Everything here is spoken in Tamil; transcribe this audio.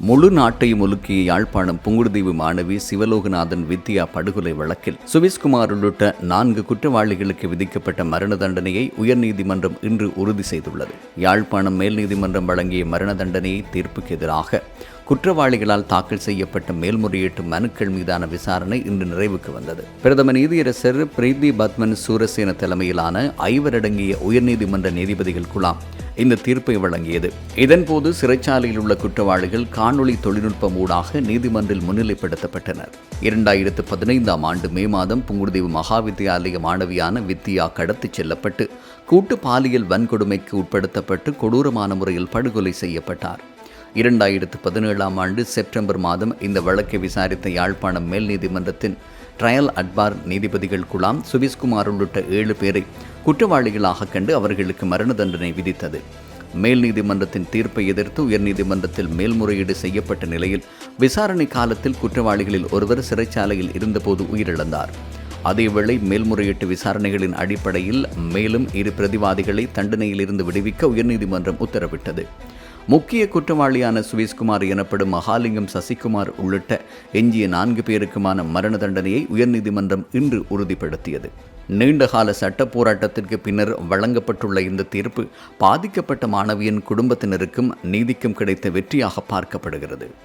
முழு நாட்டையும் உலுக்கிய யாழ்ப்பாணம் புங்குடுதீவு மாணவி சிவலோகநாதன் வித்யா படுகொலை வழக்கில் சுவிஸ்குமார் உள்ளிட்ட 4 குற்றவாளிகளுக்கு விதிக்கப்பட்ட மரண தண்டனையை உயர்நீதிமன்றம் இன்று உறுதி செய்துள்ளது. யாழ்ப்பாணம் மேல் நீதிமன்றம் வழங்கிய மரண தண்டனையை தீர்ப்புக்கு எதிராக குற்றவாளிகளால் தாக்கல் செய்யப்பட்ட மேல்முறையீட்டு மனுக்கள் மீதான விசாரணை இன்று நிறைவுக்கு வந்தது. பிரதம நீதியரசர் பிரீத்தி பத்மன் சூரசேன தலைமையிலான 5 அடங்கிய உயர்நீதிமன்ற நீதிபதிகள் குழாம் இந்த தீர்ப்பை வழங்கியது. இதன்போது சிறைச்சாலையில் உள்ள குற்றவாளிகள் காணொளி தொழில்நுட்பம் ஊடாக நீதிமன்றில் முன்னிலைப்படுத்தப்பட்டனர். 2015ஆம் ஆண்டு மே மாதம் புங்குடுதீவு மகாவித்தியாலய மாணவியான வித்யா கடத்திச் செல்லப்பட்டு கூட்டு பாலியல் வன்கொடுமைக்கு உட்படுத்தப்பட்டு கொடூரமான முறையில் படுகொலை செய்யப்பட்டார். 2017ஆம் ஆண்டு செப்டம்பர் மாதம் இந்த வழக்கை விசாரித்த யாழ்ப்பாணம் மேல் நீதிமன்றத்தின் ட்ரையல் அட்பார் நீதிபதிகள் குழாம் சுவிஸ்குமார் உள்ளிட்ட 7 பேரை குற்றவாளிகளாக கண்டு அவர்களுக்கு மரண தண்டனை விதித்தது. மேல் நீதிமன்றத்தின் தீர்ப்பை எதிர்த்து உயர்நீதிமன்றத்தில் மேல்முறையீடு செய்யப்பட்ட நிலையில் விசாரணை காலத்தில் குற்றவாளிகளில் ஒருவர் சிறைச்சாலையில் இருந்தபோது உயிரிழந்தார். அதேவேளை மேல்முறையீட்டு விசாரணைகளின் அடிப்படையில் மேலும் 2 பிரதிவாதிகளை தண்டனையிலிருந்து விடுவிக்க உயர்நீதிமன்றம் உத்தரவிட்டது. முக்கிய குற்றவாளியான சுவிஸ்குமார் எனப்படும் மகாலிங்கம் சசிகுமார் உள்ளிட்ட எஞ்சிய 4 பேருக்குமான மரண தண்டனையை உயர்நீதிமன்றம் இன்று உறுதிப்படுத்தியது. நீண்டகால சட்ட போராட்டத்திற்கு பின்னர் வழங்கப்பட்டுள்ள இந்த தீர்ப்பு பாதிக்கப்பட்ட மாணவியின் குடும்பத்தினருக்கும் நீதிக்கும் கிடைத்த வெற்றியாக பார்க்கப்படுகிறது.